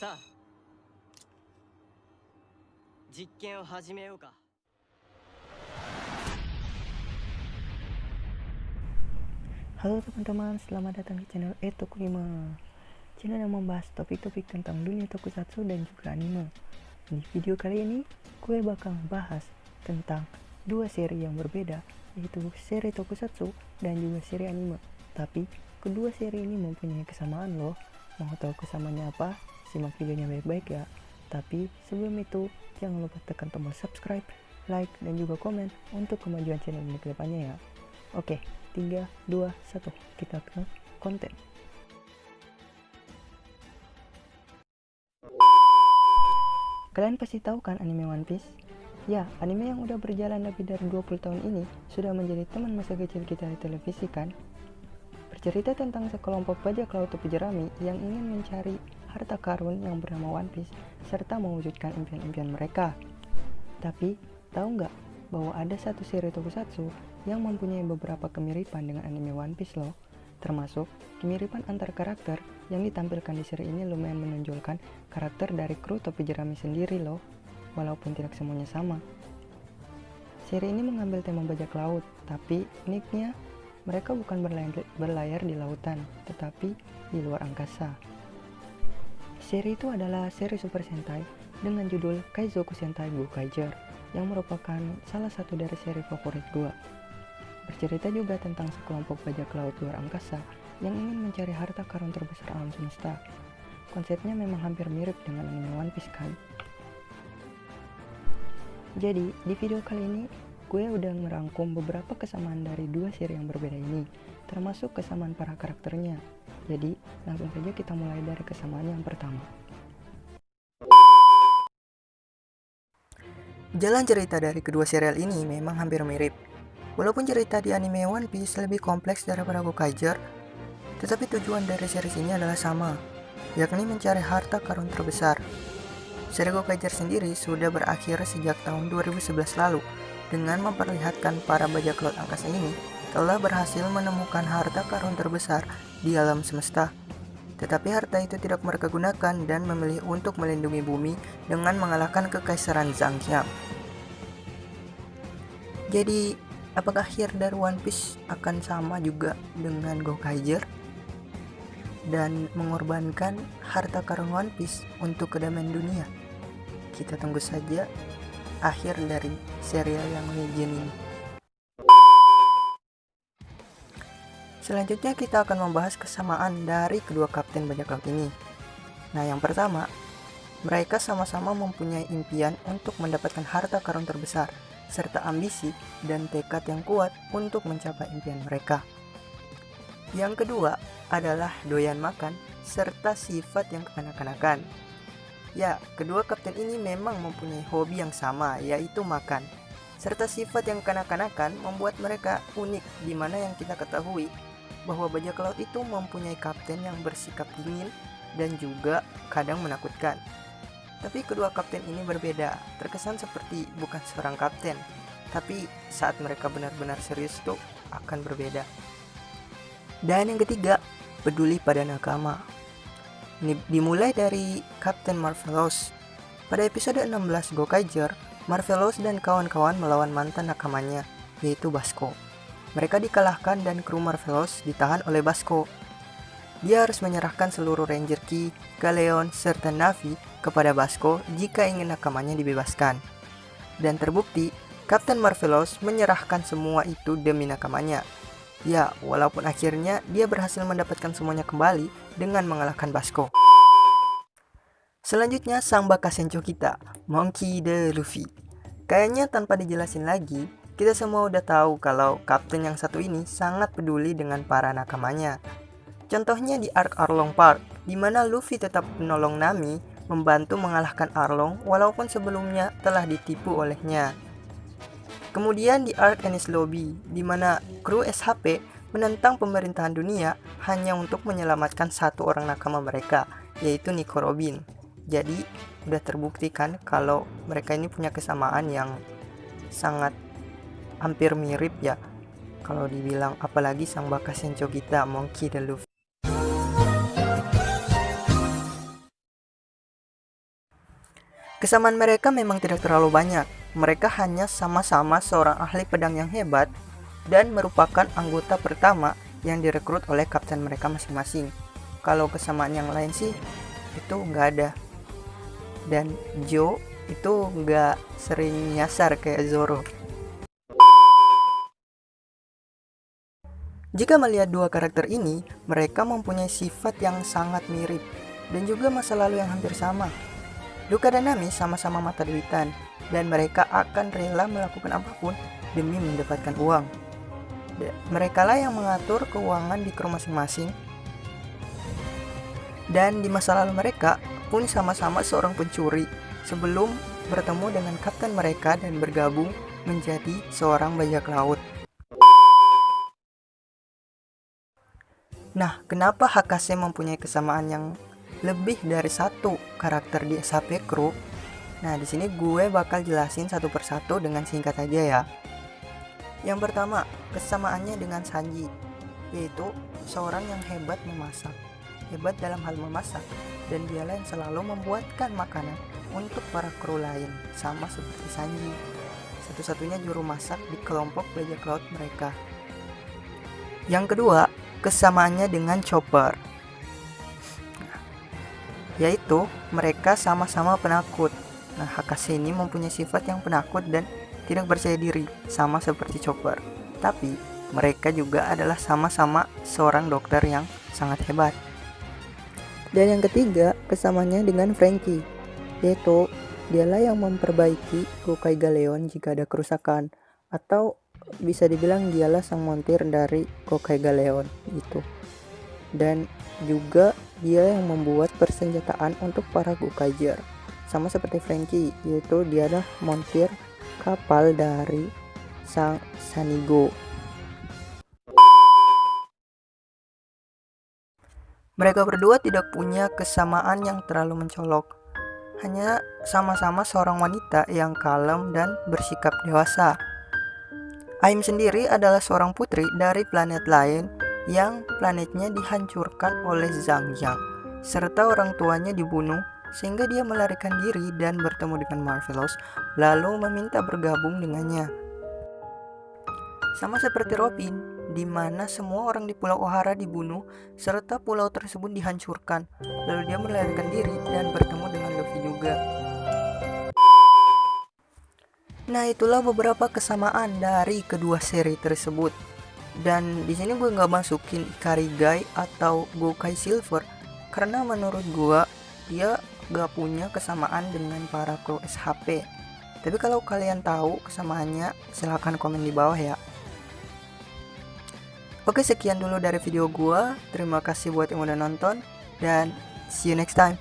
さあ、実験を始めようか。Halo teman-teman, selamat datang di channel Etokurima, channel yang membahas topik-topik tentang dunia tokusatsu dan juga anime. Di video kali ini, gue bakal bahas tentang dua seri yang berbeda, yaitu seri tokusatsu dan juga seri anime. Tapi, kedua seri ini mempunyai kesamaan loh. Mau tahu kesamaannya apa? Simak videonya baik-baik ya. Tapi, sebelum itu, jangan lupa tekan tombol subscribe, like, dan juga komen untuk kemajuan channel ini ke depannya ya. Oke, 3, 2, 1, kita ke konten. Kalian pasti tahu kan anime One Piece? Ya, anime yang udah berjalan lebih dari 20 tahun ini sudah menjadi teman masa kecil kita di televisi kan? Bercerita tentang sekelompok bajak laut topi jerami yang ingin mencari harta karun yang bernama One Piece serta mewujudkan impian-impian mereka. Tapi, tahu nggak bahwa ada satu seri tokusatsu yang mempunyai beberapa kemiripan dengan anime One Piece loh. Termasuk kemiripan antar karakter yang ditampilkan di seri ini lumayan menonjolkan karakter dari kru topi jerami sendiri loh, walaupun tidak semuanya sama. Seri ini mengambil tema bajak laut, tapi uniknya mereka bukan berlayar di lautan, tetapi di luar angkasa. Seri itu adalah seri Super Sentai dengan judul Kaizoku Sentai Gokaiger, yang merupakan salah satu dari seri favorit gua. Bercerita juga tentang sekelompok bajak laut luar angkasa yang ingin mencari harta karun terbesar alam semesta. Konsepnya memang hampir mirip dengan anime One Piece kan? Jadi, di video kali ini, gue udah merangkum beberapa kesamaan dari dua seri yang berbeda ini, termasuk kesamaan para karakternya. Jadi, langsung saja kita mulai dari kesamaan yang pertama. Jalan cerita dari kedua serial ini memang hampir mirip. Walaupun cerita di anime One Piece lebih kompleks daripada Gokaiger, tetapi tujuan dari series ini adalah sama, yakni mencari harta karun terbesar. Seri Gokaiger sendiri sudah berakhir sejak tahun 2011 lalu, dengan memperlihatkan para bajak laut angkasa ini telah berhasil menemukan harta karun terbesar di alam semesta. Tetapi harta itu tidak mereka gunakan dan memilih untuk melindungi bumi dengan mengalahkan kekaisaran Zhangqiang. Jadi, apakah akhir dari One Piece akan sama juga dengan Gokaiger dan mengorbankan harta karun One Piece untuk kedamaian dunia? Kita tunggu saja akhir dari serial yang legend ini. Selanjutnya kita akan membahas kesamaan dari kedua kapten bajak laut ini. Nah, yang pertama, mereka sama-sama mempunyai impian untuk mendapatkan harta karun terbesar, serta ambisi dan tekad yang kuat untuk mencapai impian mereka. Yang kedua adalah doyan makan, serta sifat yang kekanak-kanakan. Ya, kedua kapten ini memang mempunyai hobi yang sama, yaitu makan. Serta sifat yang kanak-kanakan membuat mereka unik, di mana yang kita ketahui bahwa bajak laut itu mempunyai kapten yang bersikap dingin dan juga kadang menakutkan. Tapi kedua kapten ini berbeda, terkesan seperti bukan seorang kapten, tapi saat mereka benar-benar serius tuh akan berbeda. Dan yang ketiga, peduli pada nakama. Ini dimulai dari Kapten Marvelous. Pada episode 16 Gokaiger, Marvelous dan kawan-kawan melawan mantan nakamanya, yaitu Basco. Mereka dikalahkan dan kru Marvelous ditahan oleh Basco. Dia harus menyerahkan seluruh Ranger Key, Galeon, serta Navy kepada Basco jika ingin nakamanya dibebaskan. Dan terbukti, Kapten Marvelous menyerahkan semua itu demi nakamanya. Ya, walaupun akhirnya dia berhasil mendapatkan semuanya kembali dengan mengalahkan Basco. Selanjutnya, sang Bakasencho kita, Monkey D. Luffy. Kayaknya tanpa dijelasin lagi, kita semua udah tahu kalau kapten yang satu ini sangat peduli dengan para nakamanya. Contohnya di arc Arlong Park, di mana Luffy tetap menolong Nami membantu mengalahkan Arlong walaupun sebelumnya telah ditipu olehnya. Kemudian di arc Enies Lobby, di mana kru SHP menentang pemerintahan dunia hanya untuk menyelamatkan satu orang nakama mereka, yaitu Nico Robin. Jadi, udah terbuktikan kalau mereka ini punya kesamaan yang sangat hampir mirip ya. Kalau dibilang, apalagi sang Bakasencho kita, Monkey D. Luffy. Kesamaan mereka memang tidak terlalu banyak. Mereka hanya sama-sama seorang ahli pedang yang hebat dan merupakan anggota pertama yang direkrut oleh kapten mereka masing-masing. Kalau kesamaan yang lain sih itu nggak ada. Dan Joe itu nggak sering nyasar kayak Zoro. Jika melihat dua karakter ini, mereka mempunyai sifat yang sangat mirip dan juga masa lalu yang hampir sama. Luka dan Nami sama-sama mata duitan, dan mereka akan rela melakukan apapun demi mendapatkan uang. Mereka lah yang mengatur keuangan di kru masing-masing, dan di masa lalu mereka pun sama-sama seorang pencuri sebelum bertemu dengan kapten mereka dan bergabung menjadi seorang bajak laut. Nah, kenapa Hakase mempunyai kesamaan yang lebih dari satu karakter di SHP Crew? Nah, di sini gue bakal jelasin satu persatu dengan singkat aja ya. Yang pertama, kesamaannya dengan Sanji, yaitu seorang yang hebat memasak. Hebat dalam hal memasak, dan dialah yang selalu membuatkan makanan untuk para kru lain, sama seperti Sanji. Satu-satunya juru masak di kelompok bajak laut mereka. Yang kedua, kesamaannya dengan Chopper, yaitu mereka sama-sama penakut. Nah, Hakase ini mempunyai sifat yang penakut dan tidak percaya diri, sama seperti Chopper. Tapi mereka juga adalah sama-sama seorang dokter yang sangat hebat. Dan yang ketiga, kesamaannya dengan Franky, yaitu dialah yang memperbaiki Gokai Galeon jika ada kerusakan, atau bisa dibilang dialah sang montir dari Gokai Galeon itu. Dan juga dia yang membuat persenjataan untuk para Gokaiger, sama seperti Franky, yaitu dia adalah montir kapal dari sang Sanigo. Mereka berdua tidak punya kesamaan yang terlalu mencolok, hanya sama-sama seorang wanita yang kalem dan bersikap dewasa. Aim sendiri adalah seorang putri dari planet lain yang planetnya dihancurkan oleh Zhang Yang, serta orang tuanya dibunuh sehingga dia melarikan diri dan bertemu dengan Marvelous, lalu meminta bergabung dengannya. Sama seperti Robin, di mana semua orang di Pulau Ohara dibunuh serta pulau tersebut dihancurkan, lalu dia melarikan diri dan bertemu dengan Luffy juga. Nah, itulah beberapa kesamaan dari kedua seri tersebut. Dan di sini gue nggak masukin Ikarigai atau Gokai Silver karena menurut gue dia gak punya kesamaan dengan para kru SHP. Tapi kalau kalian tahu kesamaannya, silahkan komen di bawah ya. Oke, sekian dulu dari video gue. Terima kasih buat yang udah nonton dan see you next time.